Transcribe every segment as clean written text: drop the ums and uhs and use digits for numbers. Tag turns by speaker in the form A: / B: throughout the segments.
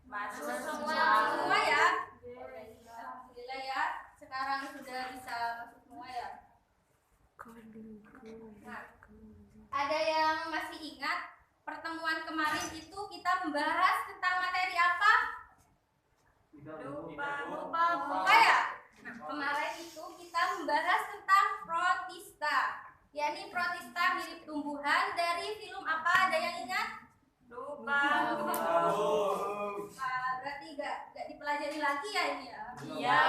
A: Masuk semua ya. Alhamdulillah ya. Sekarang sudah bisa masuk semua ya. Nah, ada yang masih ingat pertemuan kemarin itu kita membahas tentang materi apa? Lupa ya. Nah, kemarin itu kita membahas tentang protista, yakni protista mirip tumbuhan dari film apa? Ada yang ingat? Lupa. Berarti gak dipelajari lagi ya ini ya? Iya.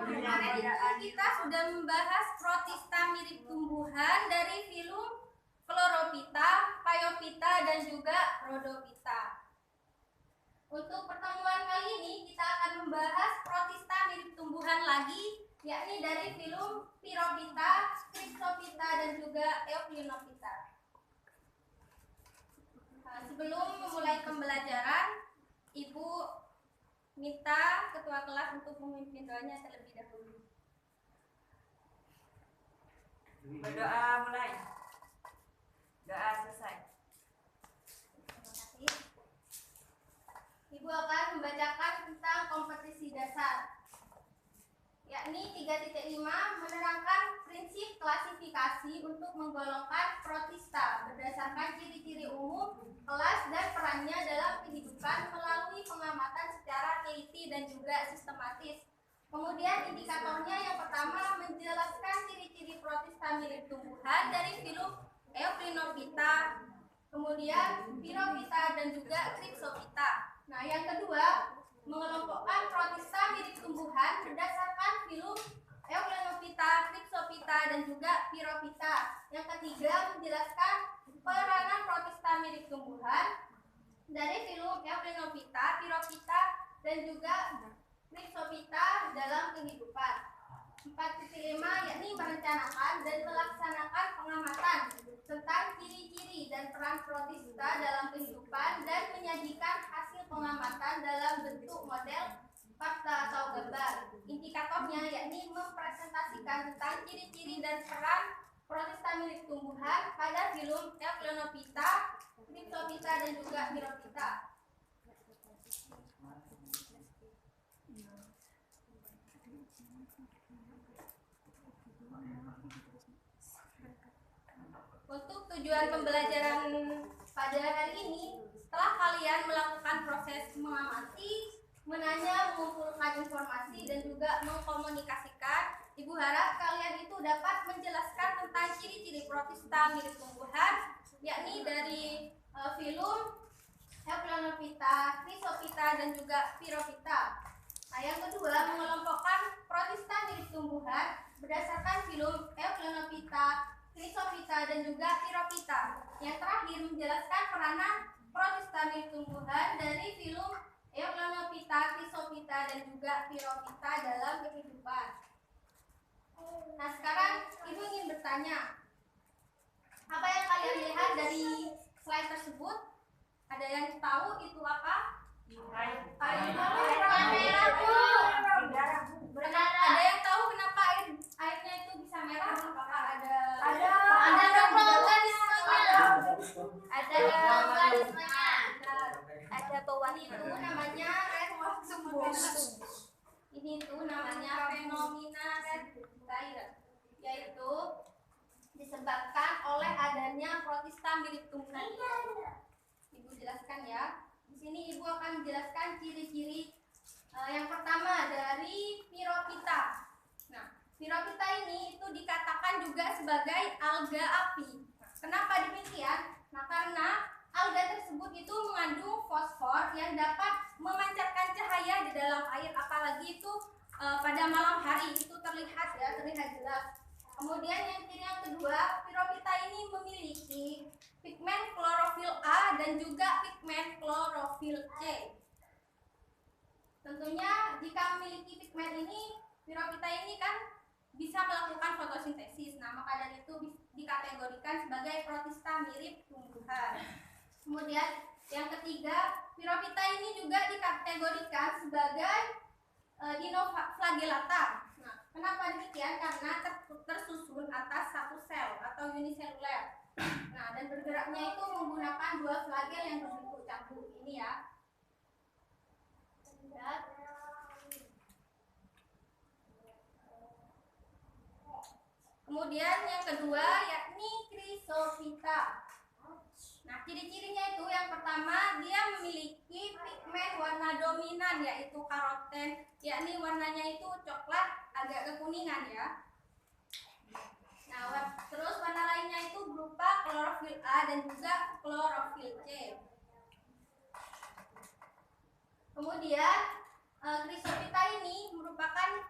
A: Kemarin itu kita sudah membahas protista mirip tumbuhan dari film Chlorophyta, Phaeophyta, dan juga Rhodophyta. Untuk pertemuan kali ini kita akan membahas protista mirip tumbuhan lagi, yakni dari film Pyrrhophyta, Cryptophyta, dan juga Euphrynophyta. Sebelum memulai pembelajaran, Ibu minta ketua kelas untuk memimpin doanya terlebih dahulu.
B: Berdoa mulai. Doa selesai.
A: Terima kasih. Ibu akan membacakan tentang kompetisi dasar, yakni 3.5 menerangkan prinsip klasifikasi untuk menggolongkan protista berdasarkan ciri-ciri umum, kelas, dan perannya dalam kehidupan melalui pengamatan secara teliti dan juga sistematis. Kemudian indikatornya yang pertama menjelaskan ciri-ciri protista mirip tumbuhan dari film Euphrynophyta, kemudian Pyrrhophyta, dan juga Cryptophyta. Nah, yang kedua mengelompokkan protista mirip tumbuhan berdasarkan film Euphrynophyta, Cryptophyta, dan juga Pyrrhophyta. Yang ketiga menjelaskan peranan protista mirip tumbuhan dari film Euphrynophyta, Pyrrhophyta, dan juga Cryptophyta dalam kehidupan. 4.5 yakni merencanakan dan melaksanakan pengamatan tentang ciri-ciri dan peran protista dalam kehidupan dan menyajikan hasil pengamatan dalam bentuk model fakta atau gambar. Indikatornya yakni mempresentasikan tentang ciri-ciri dan peran protista mirip tumbuhan pada film Euphrynophyta, Cryptophyta, dan juga Pyrrhophyta. Untuk tujuan pembelajaran pada hari ini, setelah kalian melakukan proses mengamati, menanya, mengumpulkan informasi, dan juga mengkomunikasikan, Ibu harap kalian itu dapat menjelaskan tentang ciri-ciri protista mirip tumbuhan, yakni dari film Euphrynophyta, Cryptophyta, dan juga Pyrrhophyta. Nah, yang kedua mengelompokkan protista mirip tumbuhan berdasarkan film Euphrynophyta, Cryptophyta, dan juga Pyrrhophyta. Yang terakhir menjelaskan peranan protista mirip tumbuhan dari film Euphrynophyta, Cryptophyta, dan juga Pyrrhophyta dalam kehidupan. Nah, sekarang Ibu ingin bertanya, apa yang kalian lihat dari slide tersebut? Ada yang tahu itu apa? Air merah, Bu. Ada yang tahu kenapa airnya itu bisa merah? Apakah ada mekanismenya? Ada pewarna itu namanya red phosphorescence. Ini tuh namanya fenomena red fire, yaitu disebabkan oleh adanya protista mirip tumbuhan. Ibu jelaskan ya. Di sini Ibu akan menjelaskan ciri-ciri yang pertama dari Pyrrhophyta. Nah, Pyrrhophyta ini itu dikatakan juga sebagai alga api. Kenapa demikian? Nah, karena alga tersebut itu mengandung fosfor yang dapat memancarkan cahaya di dalam air, apalagi itu pada malam hari itu terlihat jelas. Kemudian yang ciri yang kedua, Pyrrhophyta ini memiliki pigmen klorofil A dan juga pigmen klorofil C. Tentunya jika memiliki pigmen ini, Pyrrhophyta ini kan bisa melakukan fotosintesis. Nah, maka dari itu dikategorikan sebagai protista mirip tumbuhan. Kemudian yang ketiga, Pyrrhophyta ini juga dikategorikan sebagai dinoflagellata. Nah, kenapa demikian? Karena tersusun atas satu sel atau uniseluler. Nah, dan bergeraknya itu menggunakan dua flagel yang berbentuk cangkuk ini ya. Kemudian yang kedua yakni Chrysophyta. Nah, ciri-cirinya itu yang pertama dia memiliki pigmen warna dominan yaitu karoten, yakni warnanya itu coklat agak kekuningan ya. Nah, terus warna lainnya itu berupa klorofil A dan juga klorofil C. Kemudian Chrysophyta ini merupakan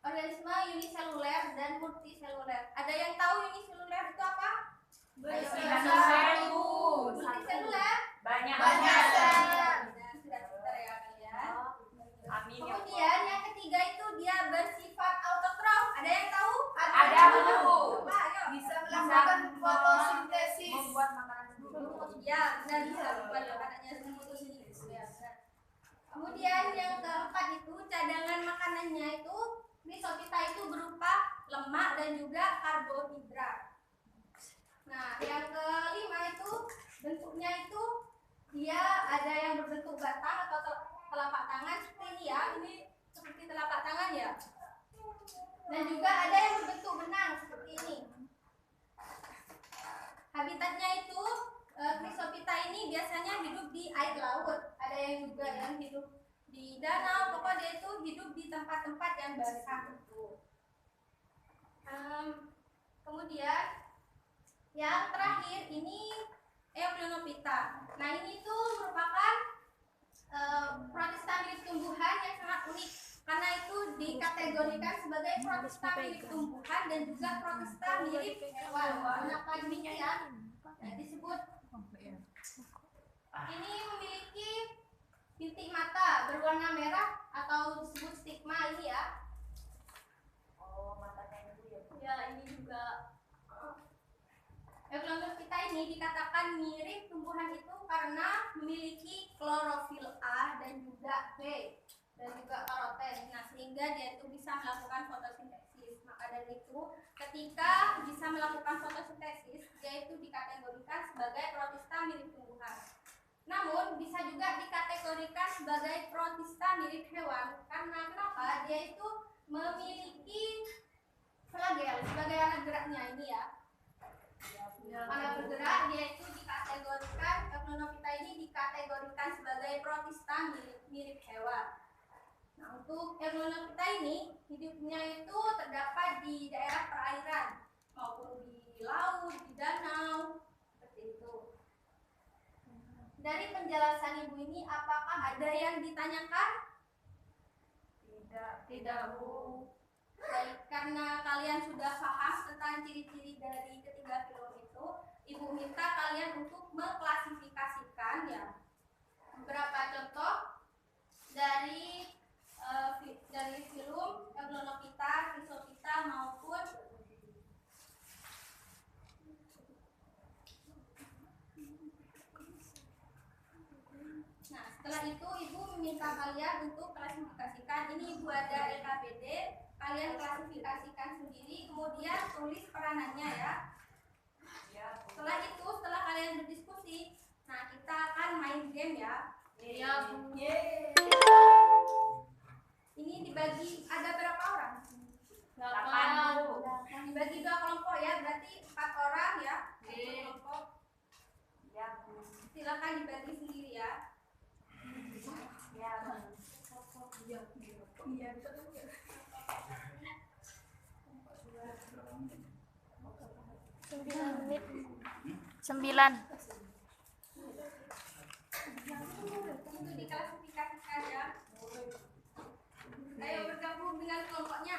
A: organisme uniseluler dan multiseluler. Ada yang tahu uniseluler itu apa?
B: Bersatu.
A: Multiseluler?
B: Banyak.
A: Sudah pintar ya kalian.
B: Amin ya.
A: Kemudian yang ketiga itu dia bersifat autotrof. Ada yang tahu?
B: Ada, Bu.
A: Coba, ayo.
C: Bisa melakukan fotosintesis.
B: Membuat makanan sendiri.
A: Ya, benar bisa membuat makanannya sendiri. Ya, benar. Kemudian yang keempat itu cadangan makanannya itu Chrysophyta itu berupa lemak dan juga karbohidrat. Nah, yang kelima itu bentuknya itu dia ada yang berbentuk batang atau telapak tangan seperti ini ya. Ini seperti telapak tangan ya. Dan juga ada yang berbentuk benang seperti ini. Habitatnya itu Chrysophyta ini biasanya hidup di air laut. Ada yang juga yang hidup di danau. Pokoknya dia itu hidup di tempat-tempat yang basah. Kemudian yang terakhir ini Euploenophyta. Nah, ini tuh merupakan protista milik tumbuhan yang sangat unik karena itu dikategorikan sebagai protista milik tumbuhan dan juga protista milik hewan. Kenapa demikian? Nah, disebut ini memiliki bintik mata berwarna merah atau disebut stigma ini ya.
B: Oh, matanya itu ya.
A: Ya, ini juga Euploenophyta ini dikatakan mirip tumbuhan itu karena memiliki klorofil A dan juga B dan juga karoten. Nah, sehingga dia itu bisa melakukan fotosintesis. Maka dari itu, ketika bisa melakukan fotosintesis, dia itu dikategorikan sebagai protista mirip tumbuhan. Namun, bisa juga dikategorikan sebagai protista mirip hewan karena kenapa? Dia itu memiliki flagel sebagai alat geraknya ini ya. Pada bergerak dia itu dikategorikan Euploenophyta ini dikategorikan sebagai protista mirip hewan. Nah, untuk Euploenophyta ini hidupnya itu terdapat di daerah perairan maupun di laut, di danau seperti itu. Dari penjelasan ibu ini apakah ada yang ditanyakan? Tidak, Bu. Baik, karena kalian sudah paham tentang ciri-ciri dari ketiga film itu, ibu minta kalian untuk mengklasifikasikan ya beberapa contoh dari film Euploenophyta, Chrysophyta maupun nah, setelah itu ibu meminta kalian untuk klasifikasikan. Ini ibu ada LKPD. Kalian klasifikasikan sendiri, kemudian tulis peranannya ya. Setelah itu, setelah kalian berdiskusi, nah kita akan main game ya.
C: Iya, Bu.
A: Ini dibagi ada berapa orang?
B: 8, Bu.
A: Dibagi 2 kelompok ya, berarti 4 orang ya.
C: Oke.
A: Kelompok.
B: Ya, Bu.
A: Silakan dibagi sendiri ya.
B: Ya, Bu.
C: Iya.
D: 9 menit. 9.
A: Itu diklasifikasikan ya. Ayo bergabung dengan kelompoknya.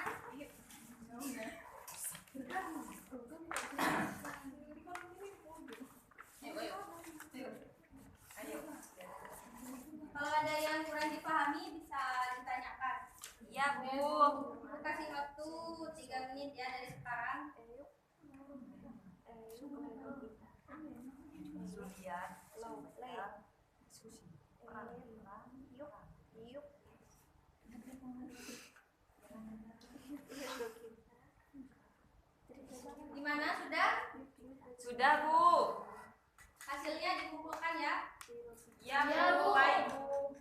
A: Kalau ada yang kurang dipahami bisa ditanyakan.
B: Iya, Bu.
A: Kasih waktu 3 menit ya dari sekarang.
B: Zulian. Gimana sudah? Sudah, Bu.
A: Hasilnya dikumpulkan ya.
B: Ya, Bu. Baik, Bu.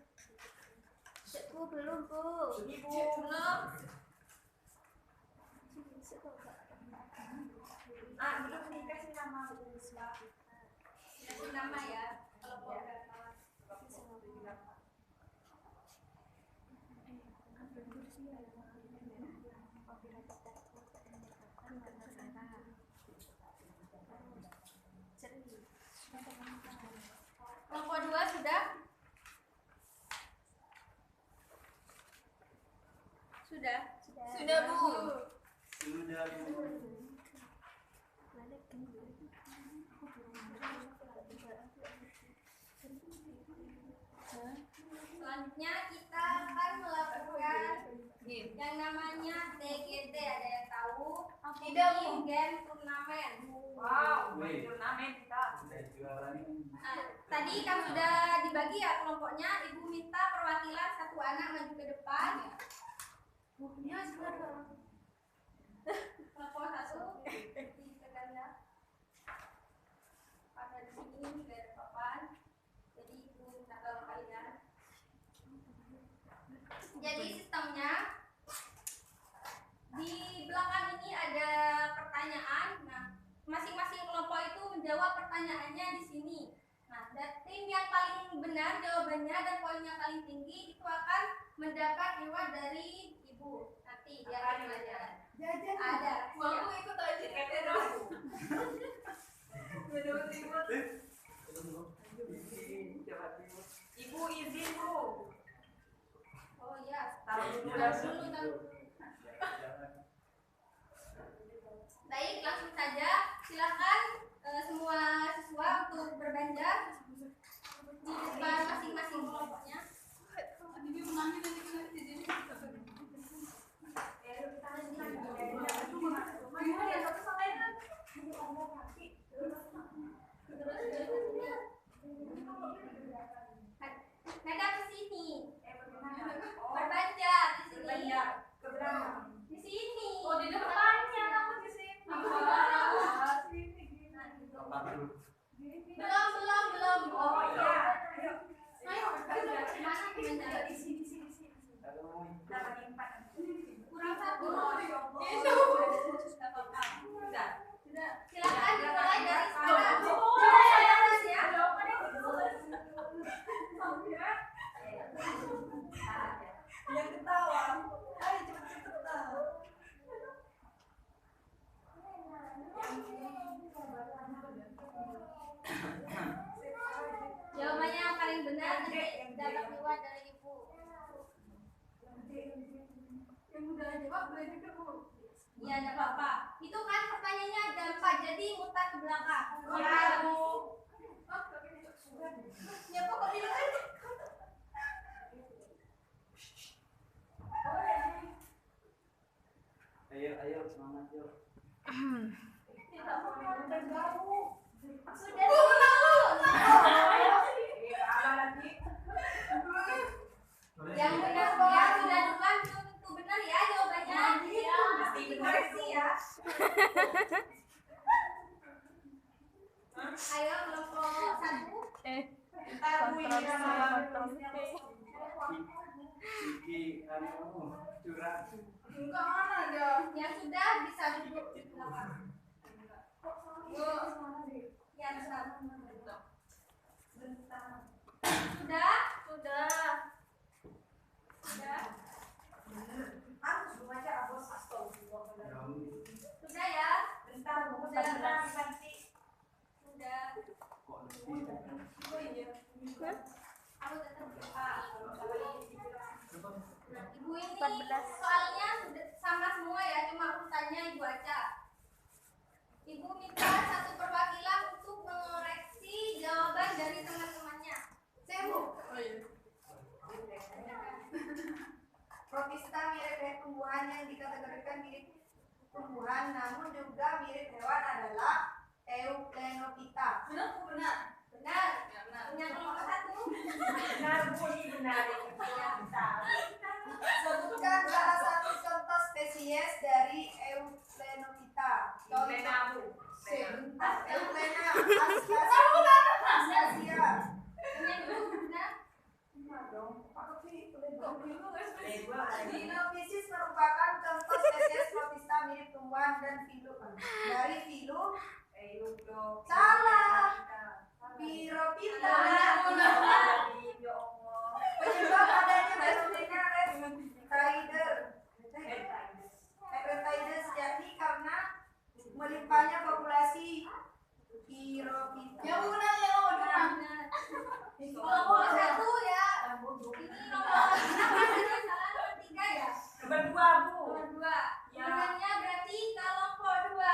D: Bu belum, Bu.
B: Ibu.
A: Belum.
B: Belum dikasih nama.
A: Kasih nama ya. Kalau program. Kelompok 2 sudah? Sudah?
B: Sudah, Bu.
E: Sudah, Bu.
A: Selanjutnya kita akan melakukan yang namanya TGT. Ada yang tahu?
C: Tidak, Bu.
A: Team Game Turnamen.
B: Wow,
E: Wih.
B: turnamen kita.
E: Udah juara nih.
A: Nah, tadi kan sudah dibagi ya kelompoknya. Ibu minta perwakilan satu anak maju ke depan.
C: Ya, sudah.
A: Kelompok 1 ditekan ya. Pada di sini tidak ada papan. Jadi ibu minta tolong kalian. Jadi sistemnya di belakang ini ada pertanyaan. Nah, masing-masing kelompok itu menjawab pertanyaannya di sini. Nah, dan tim yang paling benar jawabannya dan poinnya paling tinggi itu akan mendapat reward dari ibu. Nanti di akhir pelajaran.
C: Jajan.
A: Ada.
C: Aku ikut aja.
B: Ibu izin, Bu.
A: Oh iya.
B: Taruh dulu
A: Taruh
B: dulu.
A: dulu, taruh. Baik, langsung saja. Silakan semua siswa untuk berbelanja di depan masing-masing kelompoknya.
C: Bibi menangis nanti kena jadi.
A: Hadap ke sini. Berbelanja di sini. Di sini.
C: Oh, di depannya kamu di sini.
A: Belum.
B: Oh iya.
C: Ayo,
A: Mana berbelanja?
C: di sini.
B: Dapat 4.
A: Kurang satu.
B: Sudah.
A: Silakan dimulai dari sekarang. Ya.
C: Yang ketawa. Ayo cepet ketawa.
A: Jawabannya yang paling benar nanti dapat reward dari ibu.
C: Yang udah jawab boleh juga, Bu.
A: Iya, ada apa-apa. Itu kan pertanyaannya ada 4, jadi mutar ke belakang.
B: Iya, Bu.
C: Ya pokoknya kan.
E: Ayo, semangat yuk.
C: Tidak mau tergabung.
A: Sudah. Yang benar ya, sudah duluan belum tentu benar ya jawabannya. Iya,
B: Pasti benar
A: dikoreksi ya. Ayo kelompok 1.
E: Kiki, kamu curang.
C: Enggak mana ada.
A: Yang sudah bisa duduk di belakang. Ya, bisa. Sudah? Sudah ya? Sudah.
E: Kok lebih?
A: Aku tetap lupa. Ibu ini
D: 14.
A: soalnya sudah sama semua ya, cuma urutannya ibu aja. Ibu minta satu perwakilan untuk mengoreksi jawaban dari teman-temannya.
C: Sewu. Protista mirip dengan tumbuhan yang dikategorikan mirip tumbuhan, namun juga mirip hewan adalah Euplenophyta. Benar.
A: Benar. Punya kelompok 1.
B: Benar, Bu. Ini benar.
C: Sebutkan salah satu contoh spesies dari Euplenophyta.
B: Euplena, Bu.
C: Sebentar. Euplena. Astasia.
A: Punya dulu, benar.
C: Dong. Aku sih Dinophysis merupakan contoh spesies protista mirip tumbuhan dan dari filum salah. Piropita. Penyebab adanya fenomena Hepatitis yakni karena melimpahnya populasi Piropita.
A: Yang benar ya nomor 2. Nomor 1 ya. Ini nomor salah 3 ya.
B: Nomor 2 Bu.
A: Nomor 2.
B: Ya.
A: Benernya berarti kelompok 2.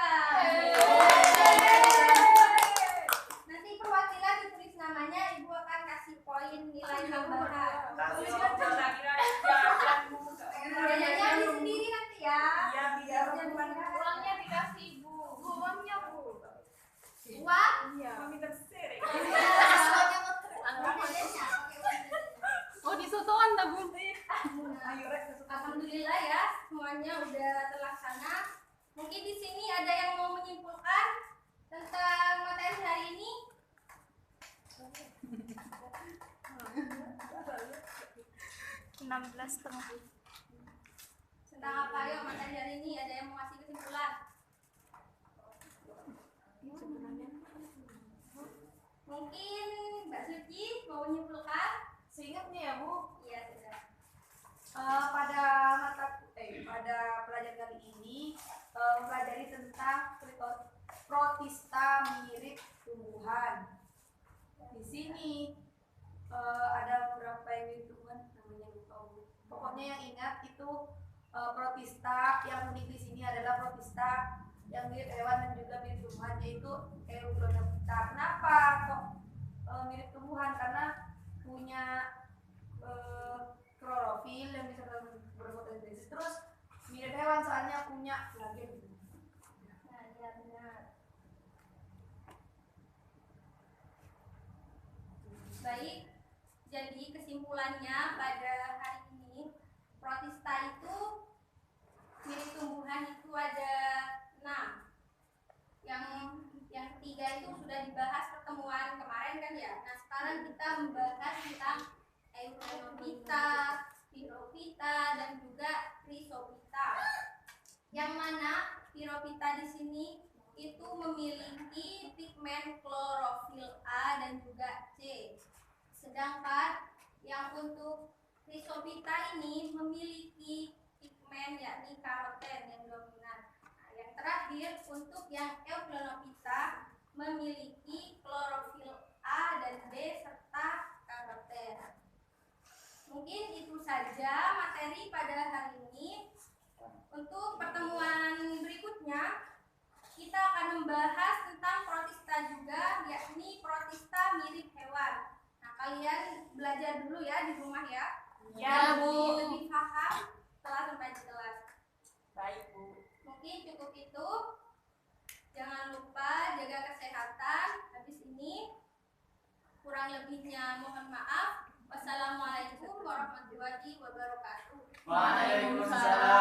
A: Nanti perwakilan ditulis namanya, Ibu akan kasih poin nilai tambahan. Jajannya beli sendiri nanti ya. Uangnya dikasih Bu. Uangnya Bu. Uang?
D: Oh, disotokan dah, Bu.
A: Alhamdulillah ya, semuanya udah terlaksana. Mungkin di sini ada yang mau menyimpulkan tentang materi hari ini.
D: 16,5.
A: Tentang apa yuk materi hari ini? Ada yang mau ngasih kesimpulan? Mungkin Mbak Suci mau menyimpulkan?
C: Seingatnya ya Bu,
A: Iya sudah.
C: pada pada pelajaran kali ini mempelajari tentang protista mirip tumbuhan. Di sini ada beberapa yang mirip tumbuhan, namanya lupa Bu. Pokoknya yang ingat itu protista yang unik di sini adalah protista yang mirip hewan dan juga mirip tumbuhan, yaitu Euglonopita. Kenapa kok mirip tumbuhan? Karena punya klorofil yang bisa berfotosintesis, terus mirip hewan soalnya punya flagen.
A: Nah, iya benar. Baik, jadi kesimpulannya pada hari ini protista itu mirip tumbuhan itu ada 6. Yang ketiga itu sudah dibahas pertemuan kemarin kan ya. Nah sekarang kita membahas tentang Euglonopita, Piropita dan juga Chrysopita. Yang mana Piropita di sini itu memiliki pigmen klorofil A dan juga C. Sedangkan yang untuk Chrysopita ini memiliki pigmen yakni karoten yang dominan. Nah, yang terakhir untuk yang Euglonopita memiliki klorofil A dan B serta karoten. Mungkin itu saja materi pada hari ini. Untuk pertemuan berikutnya kita akan membahas tentang protista juga, yakni protista mirip hewan. Nah, kalian belajar dulu ya di rumah ya.
B: Ya,
A: Biar
B: Bu.
A: lebih paham setelah sampai di kelas.
B: Baik Bu.
A: Mungkin cukup itu. Jangan lupa jaga kesehatan. Habis ini kurang lebihnya mohon maaf. Wassalamualaikum warahmatullahi wabarakatuh.
E: Waalaikumsalam.